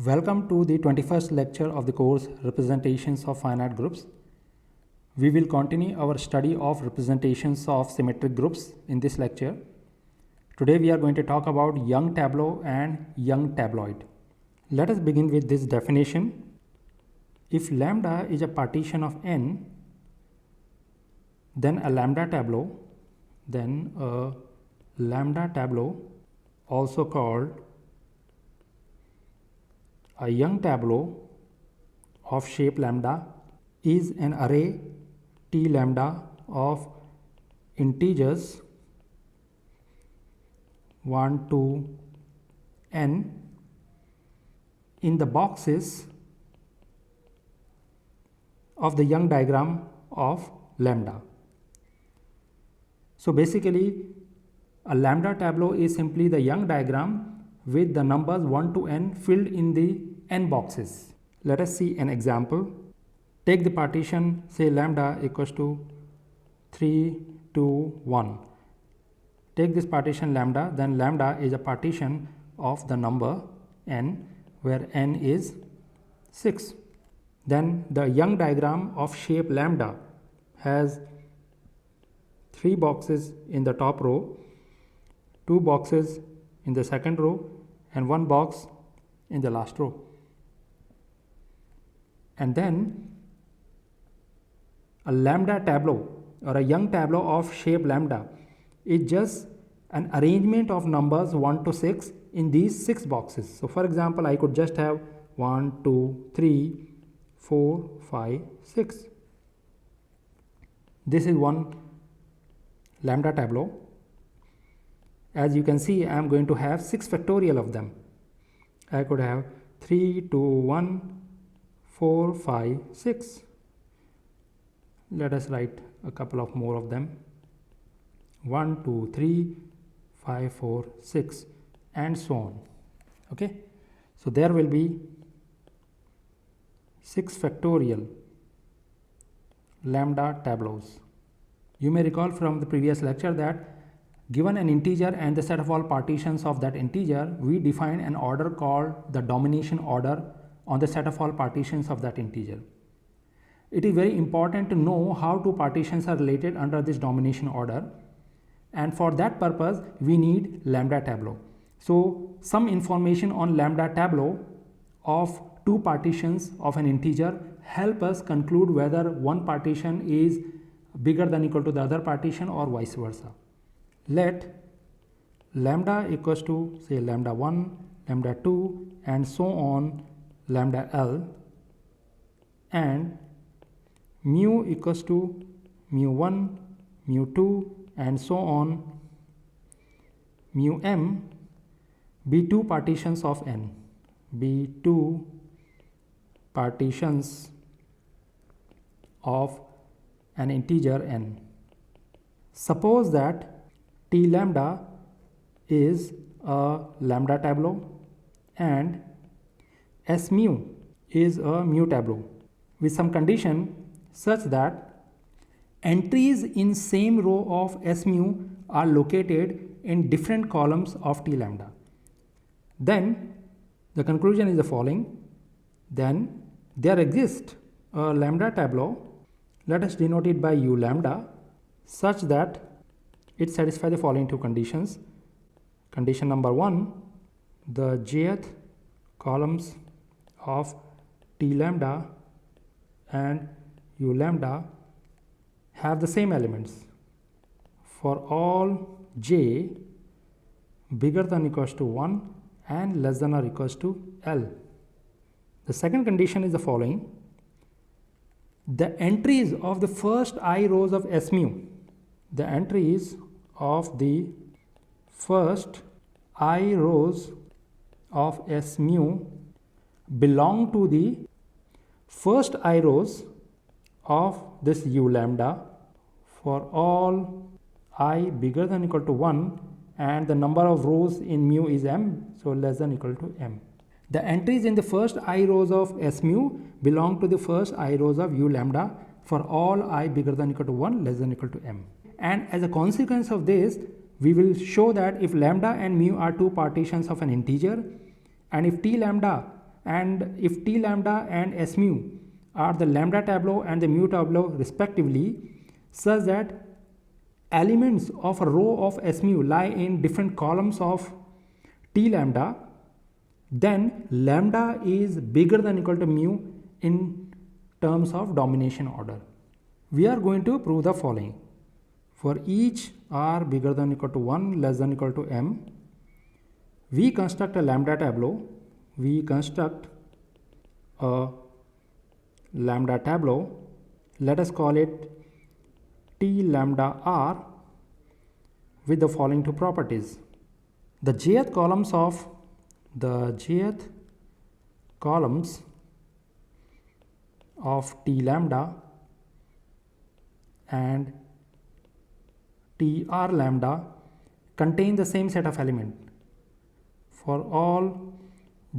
Welcome to the 21st lecture of the course Representations of Finite Groups. We will continue our study of representations of symmetric groups in this lecture. Today we are going to talk about Young tableau and Young tabloid. Let us begin with this definition. If lambda is a partition of n, then a lambda tableau, also called a Young tableau of shape lambda, is an array T lambda of integers 1 to n in the boxes of the Young diagram of lambda. So basically, a lambda tableau is simply the Young diagram with the numbers 1 to n filled in the n boxes. Let us see an example. Take the partition, say lambda equals to 3, 2, 1. Take this partition lambda, then lambda is a partition of the number n, where n is 6. Then the Young diagram of shape lambda has 3 boxes in the top row, 2 boxes in the second row, and 1 box in the last row. And then a lambda tableau or a Young tableau of shape lambda is just an arrangement of numbers 1 to 6 in these 6 boxes. So for example, I could just have 1, 2, 3, 4, 5, 6. This is one lambda tableau. As you can see, I am going to have 6 factorial of them. I could have 3, 2, 1, 4, 5, 6. Let us write a couple of more of them. 1, 2, 3, 5, 4, 6, and so on. Okay. So there will be 6 factorial lambda tableaus. You may recall from the previous lecture that given an integer and the set of all partitions of that integer, we define an order called the domination order on the set of all partitions of that integer. It is very important to know how two partitions are related under this domination order, and for that purpose we need lambda tableau. So some information on lambda tableau of two partitions of an integer help us conclude whether one partition is bigger than or equal to the other partition or vice versa. Let lambda equals to say lambda 1, lambda 2, and so on lambda L, and mu equals to mu 1, mu 2, and so on mu m be two partitions of n, be two partitions of an integer n. Suppose that T lambda is a lambda tableau and S mu is a mu tableau with some condition such that entries in same row of S mu are located in different columns of T lambda. Then the conclusion is the following. Then there exists a lambda tableau, let us denote it by U lambda, such that it satisfies the following two conditions. Condition number 1, the jth columns of T lambda and U lambda have the same elements for all j bigger than or equals to 1 and less than or equals to L. The second condition is the following. The entries of the first I rows of S mu, the entries of the first I rows of S mu belong to the first I rows of this U lambda for all I bigger than or equal to 1 and the number of rows in mu is m, so less than or equal to m. The entries in the first I rows of S mu belong to the first I rows of U lambda for all I bigger than or equal to 1, less than or equal to m. And as a consequence of this, we will show that if lambda and mu are two partitions of an integer, and if T lambda and if T lambda and S mu are the lambda tableau and the mu tableau respectively, such that elements of a row of S mu lie in different columns of T lambda, then lambda is bigger than or equal to mu in terms of domination order. We are going to prove the following. For each r bigger than or equal to 1 less than or equal to m, we construct a lambda tableau. We construct a lambda tableau. Let us call it T lambda r with the following two properties. The jth columns of T lambda and T r lambda contain the same set of elements for all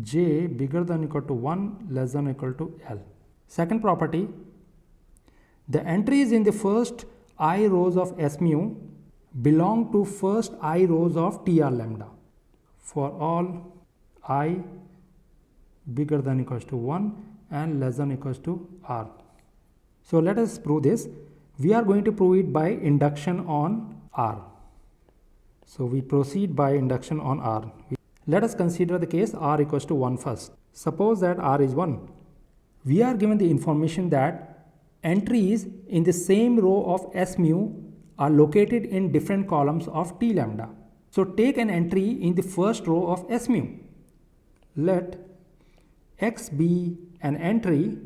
j bigger than or equal to 1 less than or equal to L. Second property, the entries in the first I rows of S mu belong to first I rows of T r lambda for all I bigger than or equals to 1 and less than or equals to r. So let us prove this. We are going to prove it by induction on R. So we proceed by induction on R. Let us consider the case R equals to 1 first. Suppose that R is 1. We are given the information that entries in the same row of S mu are located in different columns of T lambda. So take an entry in the first row of S mu. Let X be an entry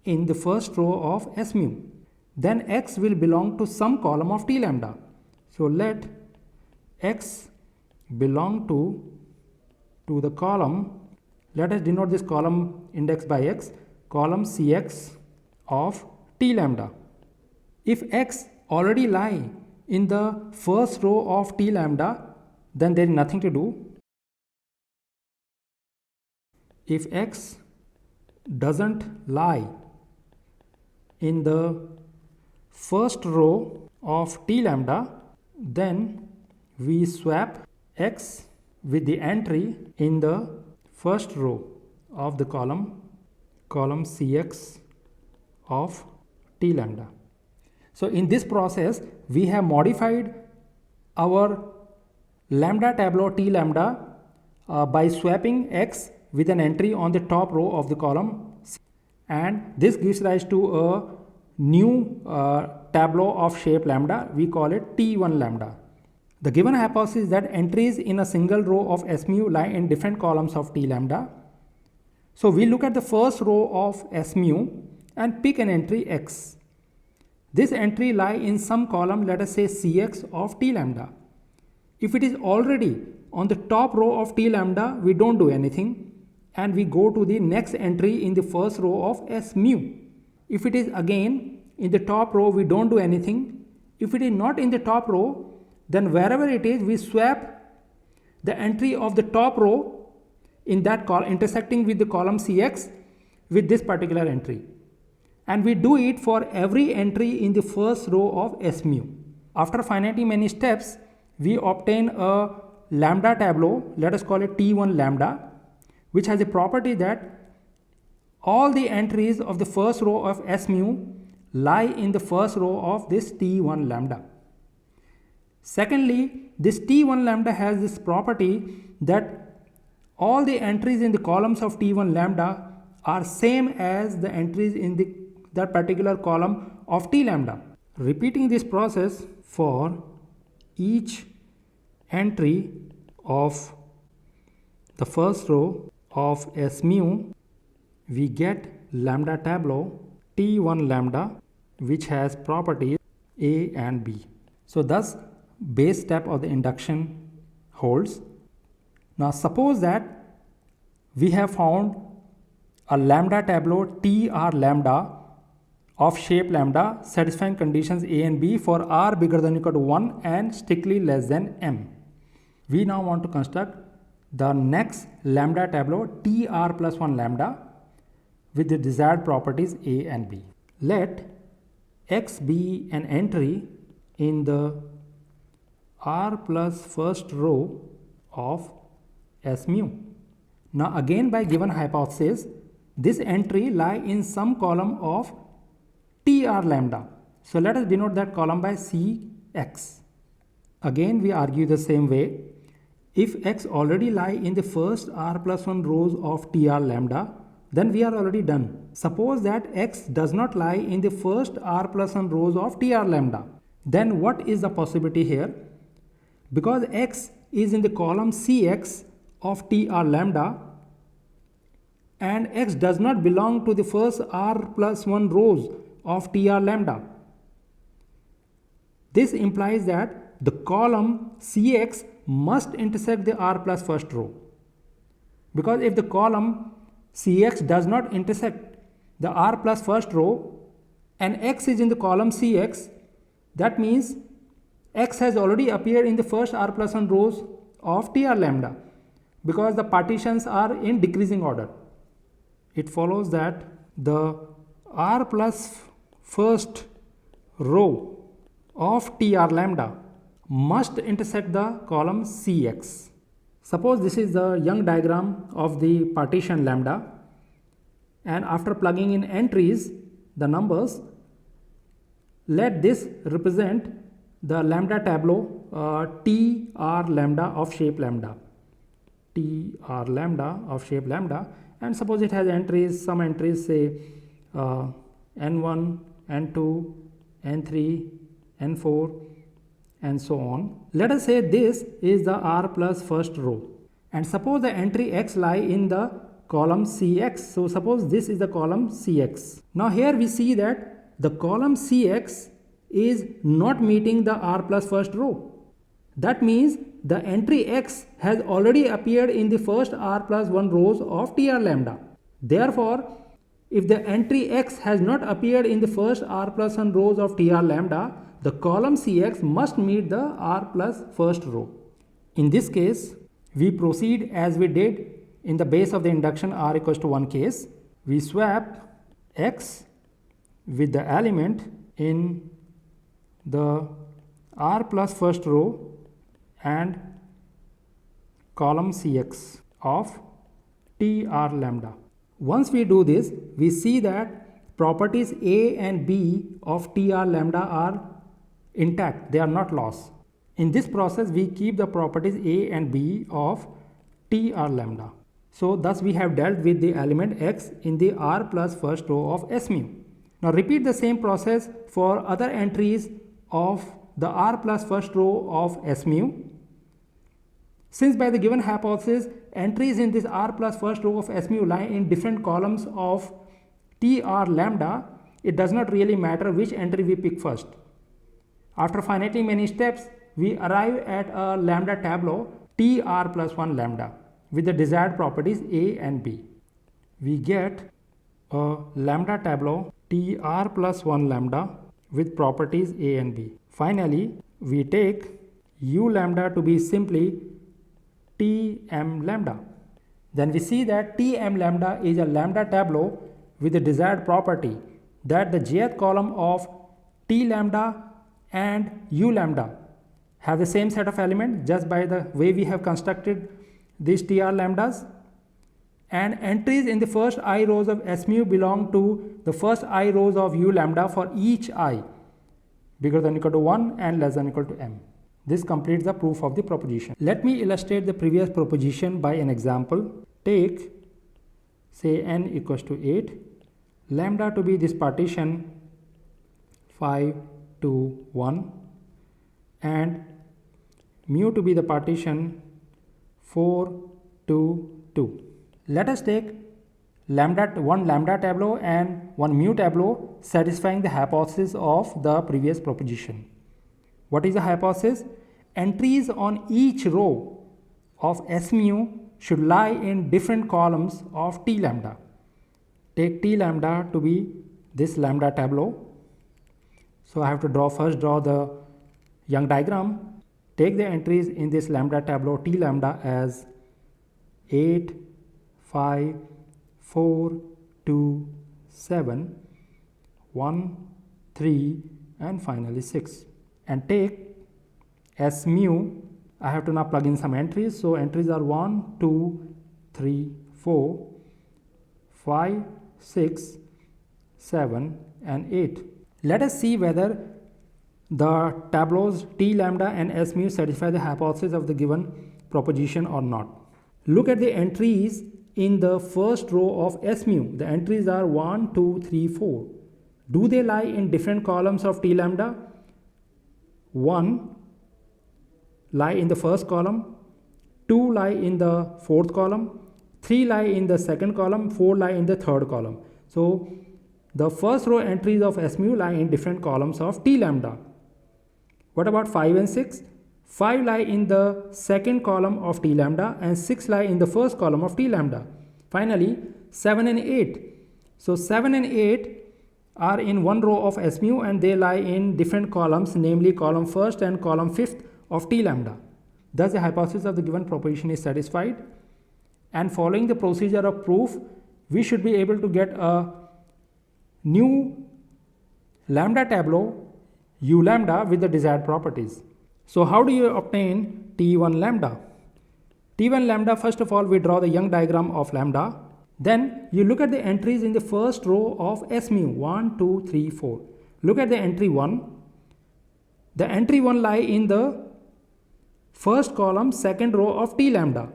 in the first row of S mu. Then X will belong to some column of T lambda. So let X belong to the column, let us denote this column index by X, column Cx of T lambda. If X already lie in the first row of T lambda, then there is nothing to do. If X doesn't lie in the first row of T lambda, then we swap X with the entry in the first row of the column Cx of T lambda. So in this process, we have modified our lambda tableau T lambda by swapping X with an entry on the top row of the column, and this gives rise to a new tableau of shape lambda. We call it T1 lambda. The given hypothesis is that entries in a single row of S mu lie in different columns of T lambda. So we look at the first row of S mu and pick an entry X. This entry lie in some column, let us say Cx of T lambda. If it is already on the top row of T lambda, we don't do anything and we go to the next entry in the first row of S mu. If it is again in the top row, we don't do anything. If it is not in the top row, then wherever it is, we swap the entry of the top row in that column intersecting with the column Cx with this particular entry. And we do it for every entry in the first row of S mu. After finitely many steps, we obtain a lambda tableau, let us call it T1 lambda, which has a property that all the entries of the first row of S mu lie in the first row of this T1 lambda. Secondly, this T1 lambda has this property that all the entries in the columns of T1 lambda are same as the entries in that particular column of T lambda. Repeating this process for each entry of the first row of S mu, we get lambda tableau T1 lambda, which has properties A and B. So thus base step of the induction holds. Now suppose that we have found a lambda tableau TR lambda of shape lambda satisfying conditions A and B for R bigger than or equal to 1 and strictly less than M. We now want to construct the next lambda tableau TR plus 1 lambda with the desired properties A and B. Let X be an entry in the R plus first row of S mu. Now again, by given hypothesis, this entry lie in some column of TR lambda. So let us denote that column by Cx. Again we argue the same way. If x already lie in the first r plus 1 rows of TR lambda, then we are already done. Suppose that x does not lie in the first r plus 1 rows of TR lambda. Then what is the possibility here? Because x is in the column Cx of TR lambda and x does not belong to the first r plus 1 rows of TR lambda. This implies that the column Cx must intersect the r plus first row. Because if the column Cx does not intersect the r plus first row and x is in the column Cx, that means x has already appeared in the first r plus 1 rows of TR lambda because the partitions are in decreasing order. It follows that the r plus first row of TR lambda must intersect the column Cx. Suppose this is the Young diagram of the partition lambda, and after plugging in entries, the numbers, let this represent the lambda tableau TR lambda of shape lambda. TR lambda of shape lambda, and suppose it has entries, some entries say n1, n2, n3, n4 and so on. Let us say this is the r plus first row, and suppose the entry x lie in the column Cx. So suppose this is the column Cx. Now here we see that the column Cx is not meeting the r plus first row. That means the entry x has already appeared in the first r plus 1 rows of TR lambda. Therefore, if the entry x has not appeared in the first r plus 1 rows of TR lambda, the column Cx must meet the r plus first row. In this case, we proceed as we did in the base of the induction r equals to 1 case. We swap x with the element in the r plus first row and column Cx of TR lambda. Once we do this, we see that properties A and B of TR lambda are intact, they are not lost. In this process, we keep the properties A and B of TR lambda. So thus we have dealt with the element x in the r plus first row of S mu. Now repeat the same process for other entries of the r plus first row of S mu. Since by the given hypothesis, entries in this r plus first row of S mu lie in different columns of TR lambda, it does not really matter which entry we pick first. After finitely many steps, we arrive at a lambda tableau TR plus 1 lambda with the desired properties A and B. We get a lambda tableau TR plus 1 lambda with properties A and B. Finally, we take U lambda to be simply Tm lambda. Then we see that Tm lambda is a lambda tableau with the desired property that the jth column of T lambda and U lambda have the same set of elements just by the way we have constructed these TR lambdas, and entries in the first I rows of S mu belong to the first I rows of U lambda for each I bigger than or equal to 1 and less than or equal to m. This completes the proof of the proposition. Let me illustrate the previous proposition by an example. Take say n equals to 8, lambda to be this partition 5 to 1 and mu to be the partition 4 to 2. Let us take one lambda tableau and one mu tableau satisfying the hypothesis of the previous proposition. What is the hypothesis? Entries on each row of S mu should lie in different columns of T lambda. Take T lambda to be this lambda tableau. So I have to first draw the Young diagram. Take the entries in this lambda tableau T lambda as 8, 5, 4, 2, 7, 1, 3 and finally 6. And take S mu, I have to now plug in some entries. So entries are 1, 2, 3, 4, 5, 6, 7 and 8. Let us see whether the tableaus T lambda and S mu satisfy the hypothesis of the given proposition or not. Look at the entries in the first row of S mu. The entries are 1, 2, 3, 4. Do they lie in different columns of T lambda? 1 lie in the first column, 2 lie in the fourth column, 3 lie in the second column, 4 lie in the third column. So the first row entries of S mu lie in different columns of T lambda. What about 5 and 6? 5 lie in the second column of T lambda and 6 lie in the first column of T lambda. Finally, 7 and 8. So 7 and 8 are in one row of S mu and they lie in different columns, namely column first and column fifth of T lambda. Thus the hypothesis of the given proposition is satisfied, and following the procedure of proof, we should be able to get a new lambda tableau U lambda with the desired properties. So how do you obtain T1 lambda? T1 lambda, first of all, we draw the Young diagram of lambda. Then you look at the entries in the first row of S mu, 1, 2, 3, 4. Look at the entry 1. The entry 1 lie in the first column, second row of T lambda.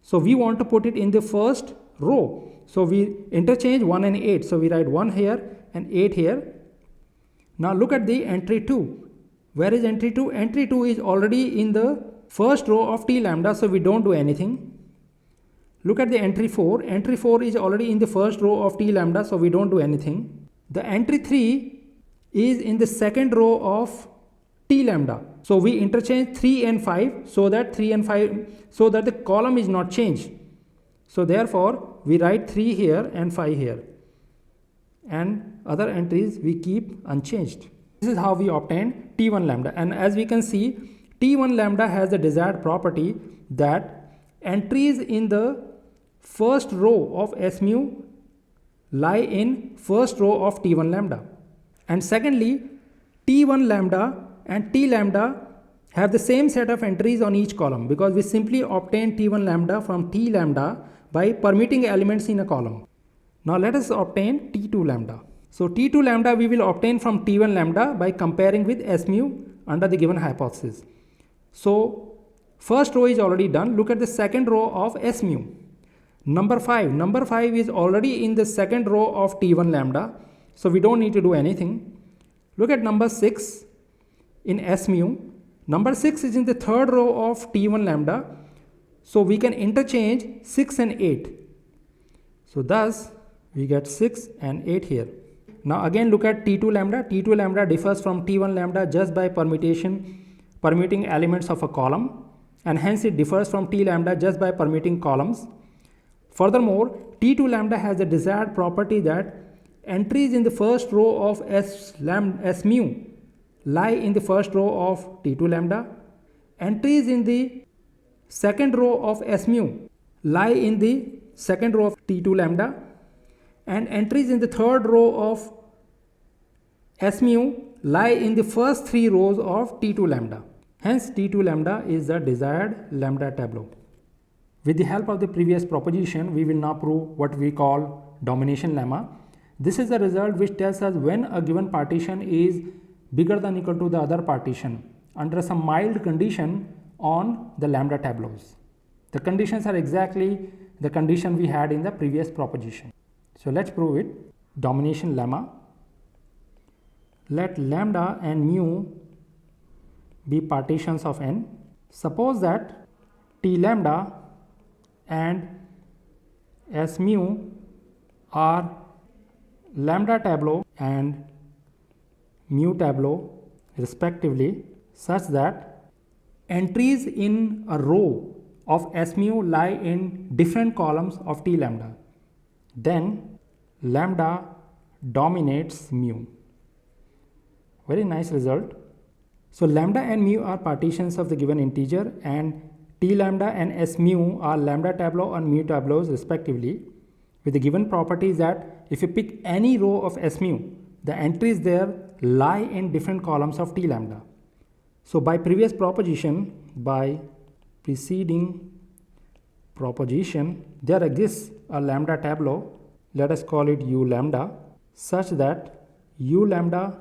So we want to put it in the first row. So we interchange 1 and 8. So we write 1 here and 8 here. Now look at the entry 2. Where is entry 2? Entry 2 is already in the first row of T lambda, so we don't do anything. Look at the entry 4. Entry 4 is already in the first row of T lambda, so we don't do anything. The entry 3 is in the second row of T lambda. So we interchange 3 and 5 so that the column is not changed. So therefore we write 3 here and 5 here. And other entries we keep unchanged. This is how we obtain T1 lambda. And as we can see, T1 lambda has the desired property that entries in the first row of S mu lie in first row of T1 lambda. And secondly, T1 lambda and T lambda have the same set of entries on each column, because we simply obtain T1 lambda from T lambda by permuting elements in a column. Now let us obtain T2 lambda. So T2 lambda we will obtain from T1 lambda by comparing with S mu under the given hypothesis. So first row is already done. Look at the second row of S mu. Number 5. Number 5 is already in the second row of T1 lambda. So we don't need to do anything. Look at number 6 in S mu. Number 6 is in the third row of T1 lambda. So we can interchange 6 and 8. So thus we get 6 and 8 here. Now again look at T2 lambda. T2 lambda differs from T1 lambda just by permuting elements of a column, and hence it differs from T lambda just by permuting columns. Furthermore, T2 lambda has the desired property that entries in the first row of S mu lie in the first row of T2 lambda. Entries in the second row of S mu lie in the second row of T2 lambda. And entries in the third row of S mu lie in the first 3 rows of T2 lambda. Hence T2 lambda is the desired lambda tableau. With the help of the previous proposition, we will now prove what we call domination lemma. This is the result which tells us when a given partition is bigger than or equal to the other partition under some mild condition on the lambda tableaus. The conditions are exactly the condition we had in the previous proposition. So let's prove it. Domination lemma. Let lambda and mu be partitions of n. Suppose that T lambda and S mu are lambda tableau and mu tableau respectively, such that entries in a row of S mu lie in different columns of T lambda. Then lambda dominates mu. Very nice result. So lambda and mu are partitions of the given integer, and T lambda and S mu are lambda tableau and mu tableaus respectively, with the given properties that if you pick any row of S mu, the entries there lie in different columns of T lambda. So by previous proposition, by preceding proposition, there exists a lambda tableau, let us call it U lambda, such that U lambda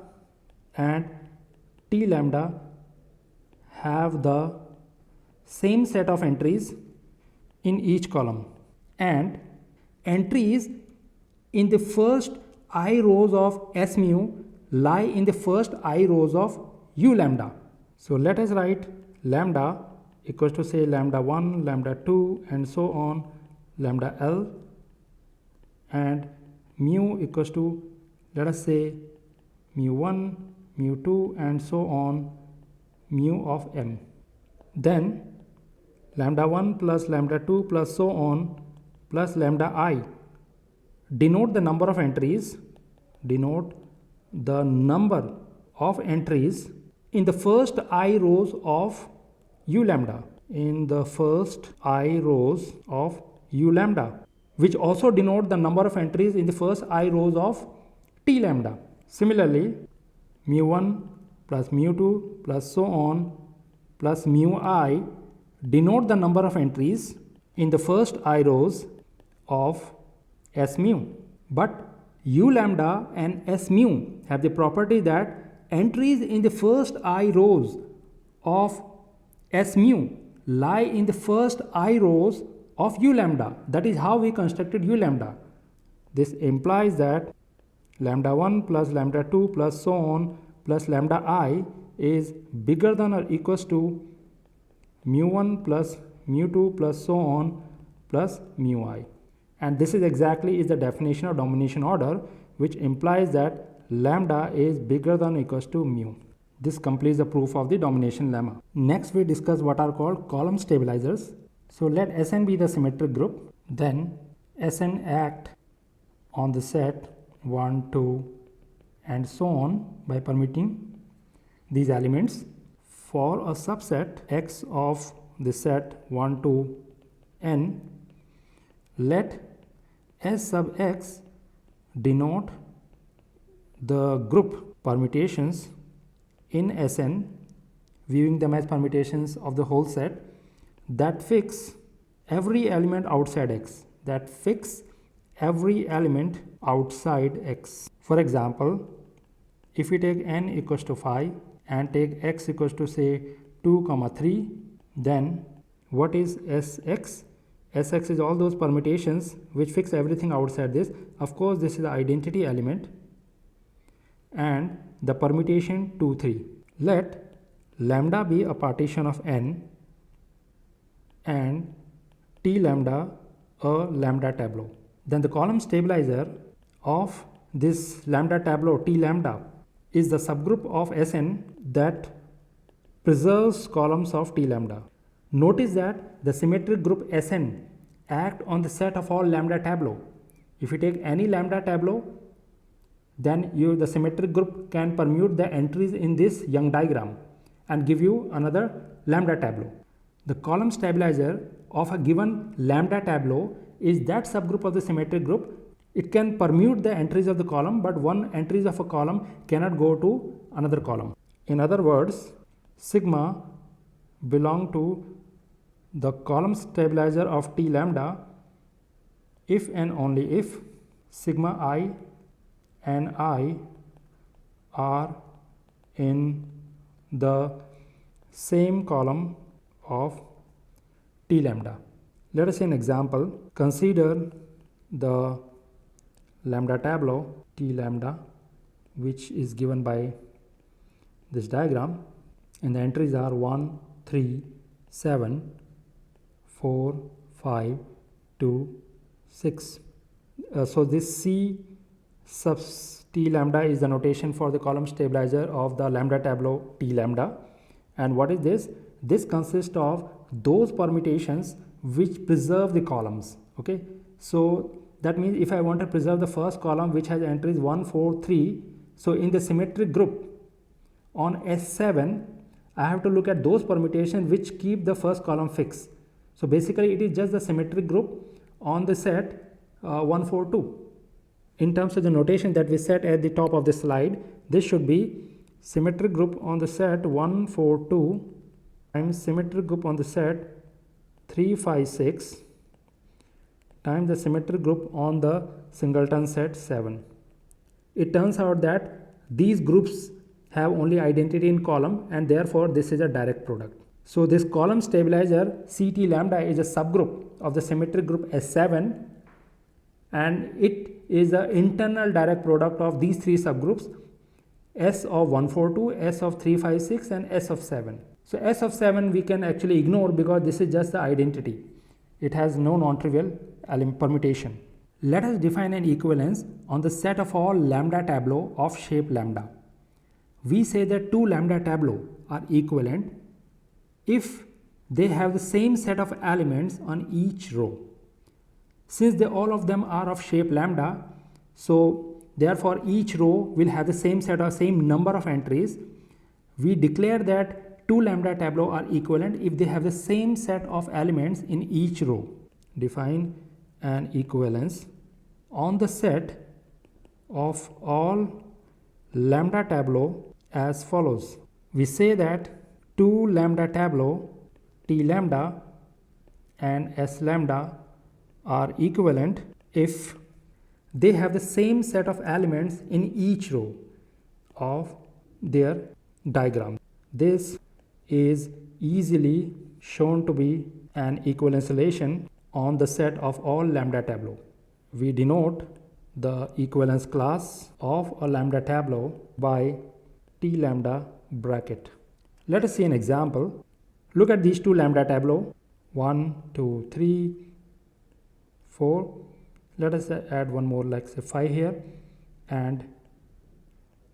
and T lambda have the same set of entries in each column, and entries in the first I rows of S mu lie in the first I rows of U lambda. So let us write lambda equals to say lambda 1, lambda 2 and so on, lambda L, and mu equals to, let us say, mu 1, mu 2 and so on, mu of m. Then lambda 1 plus lambda 2 plus so on plus lambda I denote the number of entries, denote the number of entries in the first I rows of U lambda, in the first I rows of U lambda, which also denote the number of entries in the first I rows of T lambda. Similarly, mu 1 plus mu 2 plus so on plus mu I denote the number of entries in the first I rows of S mu. But U lambda and S mu have the property that entries in the first I rows of S mu lie in the first I rows of U lambda. That is how we constructed U lambda. This implies that lambda 1 plus lambda 2 plus so on plus lambda I is bigger than or equals to mu 1 plus mu 2 plus so on plus mu I. And this is exactly the definition of domination order, which implies that lambda is bigger than or equals to mu. This completes the proof of the domination lemma. Next we discuss what are called column stabilizers. So let Sn be the symmetric group, then Sn act on the set 1, 2 and so on by permitting these elements for a subset X of the set 1 to n. Let S sub X denote the group permutations in Sn, viewing them as permutations of the whole set that fix every element outside X, that fix every element outside X. For example, if we take n equals to 5 and take x equals to say 2, 3, then what is Sx? Sx is all those permutations which fix everything outside this. Of course, this is the identity element and the permutation 2, 3. Let lambda be a partition of n and T lambda a lambda tableau. Then the column stabilizer of this lambda tableau T lambda is the subgroup of Sn that preserves columns of T lambda. Notice that the symmetric group Sn act on the set of all lambda tableau. If you take any lambda tableau, then the symmetric group can permute the entries in this Young diagram and give you another lambda tableau. The column stabilizer of a given lambda tableau is that subgroup of the symmetric group. It can permute the entries of the column, but one entries of a column cannot go to another column. In other words, sigma belong to the column stabilizer of T lambda if and only if sigma I and I are in the same column of T lambda. Let us see an example. Consider the lambda tableau T lambda, which is given by this diagram, and the entries are 1, 3, 7, 4, 5, 2, 6. So this C sub T lambda is the notation for the column stabilizer of the lambda tableau T lambda. And what is this? This consists of those permutations which preserve the columns. Okay, so that means if I want to preserve the first column which has entries 1, 4, 3, so in the symmetric group on S7, I have to look at those permutations which keep the first column fixed. So basically it is just the symmetric group on the set 1, 4, 2. In terms of the notation that we set at the top of the slide, this should be symmetric group on the set 1, 4, 2 times symmetric group on the set 3, 5, 6 times the symmetric group on the singleton set 7. It turns out that these groups have only identity in column, and therefore this is a direct product. So this column stabilizer CT lambda is a subgroup of the symmetric group S7, and it is the internal direct product of these three subgroups, S of 142, S of 356 and S of 7. So S of 7 we can actually ignore because this is just the identity. It has no non-trivial permutation. Let us define an equivalence on the set of all lambda tableau of shape lambda. We say that two lambda tableau are equivalent if they have the same set of elements on each row. Since all of them are of shape lambda, so therefore each row will have the same set or same number of entries. We declare that two lambda tableau are equivalent if they have the same set of elements in each row. Define an equivalence on the set of all lambda tableau as follows. We say that two lambda tableau T lambda and S lambda are equivalent if they have the same set of elements in each row of their diagram. This is easily shown to be an equivalence relation on the set of all lambda tableau. We denote the equivalence class of a lambda tableau by T lambda bracket. Let us see an example. Look at these two lambda tableau, 1, 2, 3, 4. Let us add one more, like say 5 here, and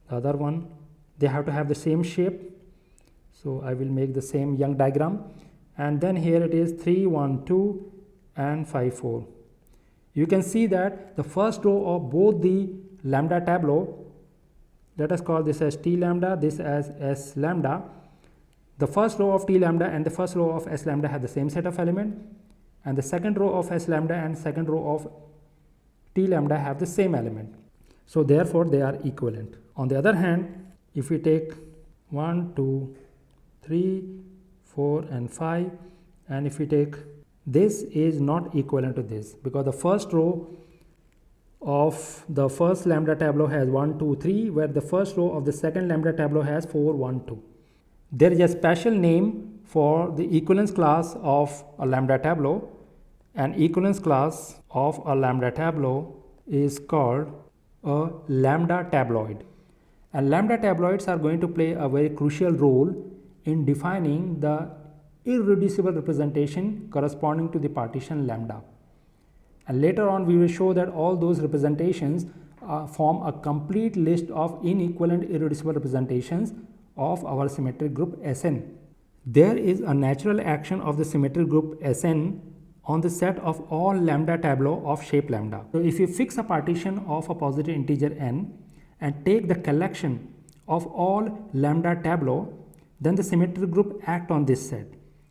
the other one. They have to have the same shape. So I will make the same Young diagram, and then here it is 3, 1, 2 and 5, 4. You can see that the first row of both the lambda tableau, let us call this as T lambda, this as S lambda. The first row of T lambda and the first row of S lambda have the same set of element, and the second row of S lambda and second row of T lambda have the same element. So therefore they are equivalent. On the other hand, if we take 1, 2, 3, 4 and 5, and if we take this is not equivalent to this, because the first row of the first lambda tableau has 1, 2, 3, where the first row of the second lambda tableau has 4, 1, 2. There is a special name for the equivalence class of a lambda tableau. An equivalence class of a lambda tableau is called a lambda tabloid. And lambda tabloids are going to play a very crucial role in defining the irreducible representation corresponding to the partition lambda. And later on we will show that all those representations form a complete list of inequivalent irreducible representations of our symmetric group Sn. There is a natural action of the symmetric group Sn on the set of all lambda tableau of shape lambda. So if you fix a partition of a positive integer n and take the collection of all lambda tableau, then the symmetric group act on this set.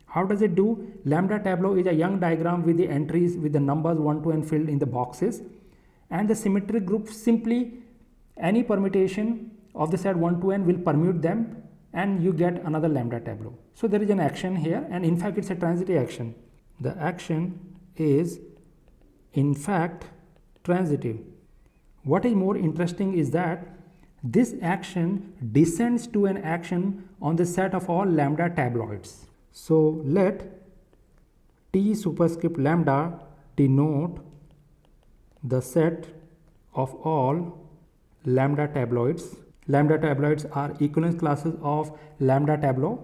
How does it do? Lambda tableau is a Young diagram with the entries with the numbers 1 to n filled in the boxes, and the symmetric group simply any permutation of the set 1 to n will permute them, and you get another lambda tableau. So there is an action here, and in fact it's a transitive action. The action is in fact transitive. What is more interesting is that this action descends to an action on the set of all lambda tabloids. So let T superscript lambda denote the set of all lambda tabloids. Lambda tabloids are equivalence classes of lambda tableau.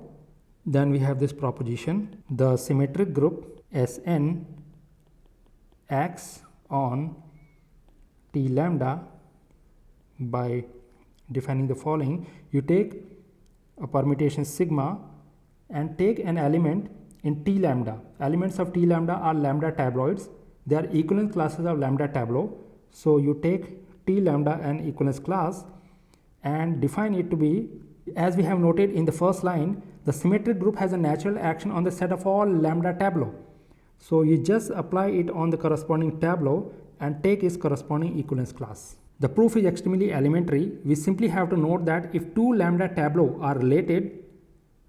Then we have this proposition: the symmetric group Sn acts on T lambda by defining the following. You take a permutation sigma and take an element in T lambda. Elements of T lambda are lambda tabloids. They are equivalence classes of lambda tableau. So you take T lambda an equivalence class and define it to be, as we have noted in the first line, the symmetric group has a natural action on the set of all lambda tableau. So you just apply it on the corresponding tableau and take its corresponding equivalence class. The proof is extremely elementary. We simply have to note that if two lambda tableau are related,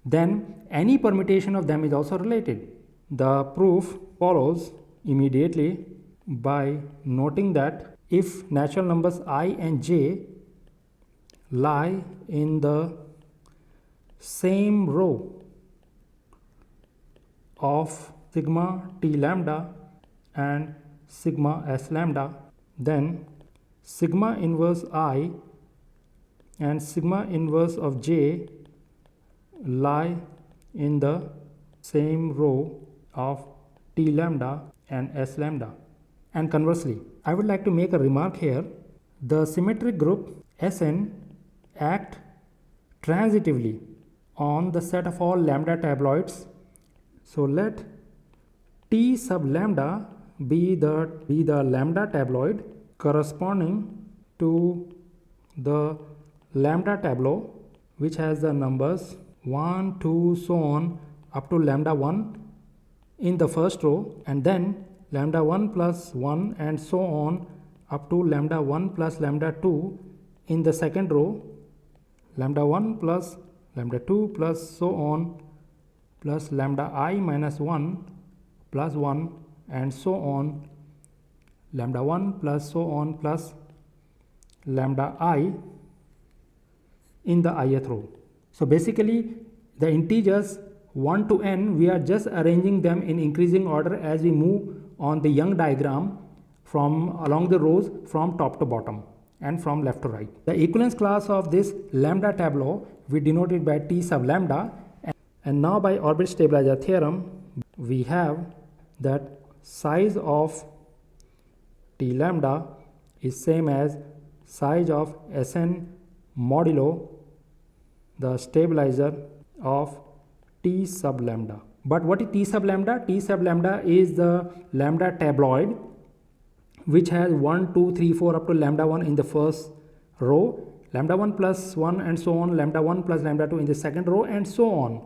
then any permutation of them is also related. The proof follows immediately. by noting that if natural numbers I and j lie in the same row of sigma t lambda and sigma s lambda, then sigma inverse I and sigma inverse of j lie in the same row of t lambda and s lambda. And conversely, I would like to make a remark here. The symmetric group Sn act transitively on the set of all lambda tabloids. So let T sub lambda be the lambda tabloid corresponding to the lambda tableau, which has the numbers 1, 2, so on up to lambda 1 in the first row, and then lambda 1 plus 1 and so on up to lambda 1 plus lambda 2 in the second row, lambda 1 plus lambda 2 plus so on plus lambda I minus 1 plus 1 and so on, lambda 1 plus so on plus lambda I in the ith row. So basically the integers 1 to n, we are just arranging them in increasing order as we move on the Young diagram from along the rows from top to bottom and from left to right. The equivalence class of this lambda tableau we denoted by T sub lambda, and now by orbit stabilizer theorem we have that size of T lambda is same as size of Sn modulo the stabilizer of T sub lambda. But what is T sub lambda? T sub lambda is the lambda tabloid which has 1, 2, 3, 4 up to lambda 1 in the first row, lambda 1 plus 1 and so on, lambda 1 plus lambda 2 in the second row and so on.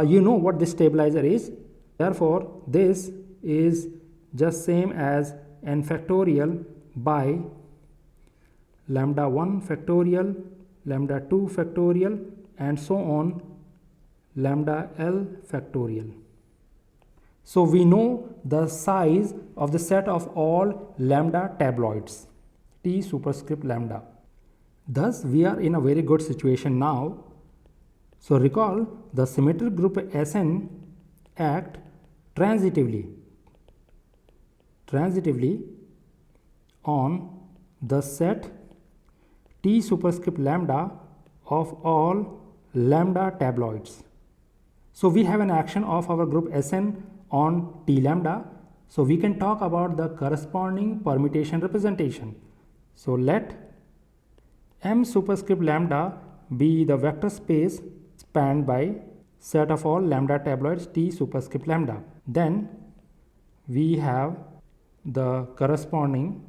You know what this stabilizer is. Therefore, this is just same as n factorial by lambda 1 factorial, lambda 2 factorial and so on, lambda L factorial. So we know the size of the set of all lambda tabloids, T superscript lambda. Thus we are in a very good situation now. So recall the symmetric group Sn act transitively on the set T superscript lambda of all lambda tabloids. So we have an action of our group Sn on T lambda. So we can talk about the corresponding permutation representation. So let M superscript lambda be the vector space spanned by set of all lambda tabloids T superscript lambda. Then we have the corresponding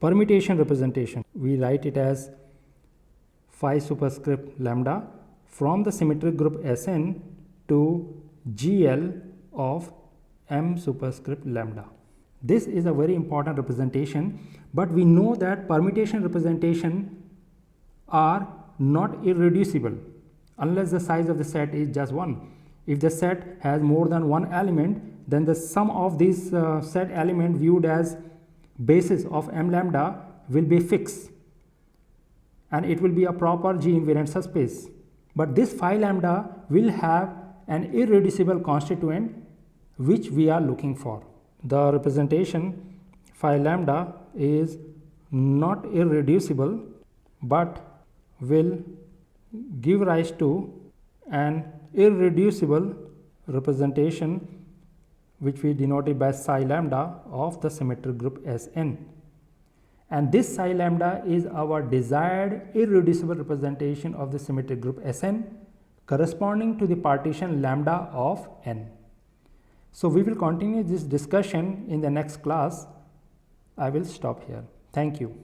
permutation representation. We write it as phi superscript lambda from the symmetric group Sn to GL of M superscript lambda. This is a very important representation, but we know that permutation representation are not irreducible unless the size of the set is just 1. If the set has more than one element, then the sum of these set element viewed as basis of M lambda will be fixed and it will be a proper G invariant subspace. But this phi lambda will have an irreducible constituent which we are looking for. The representation phi lambda is not irreducible but will give rise to an irreducible representation which we denoted by psi lambda of the symmetric group Sn. And this psi lambda is our desired irreducible representation of the symmetric group Sn corresponding to the partition lambda of n. So we will continue this discussion in the next class. I will stop here. Thank you.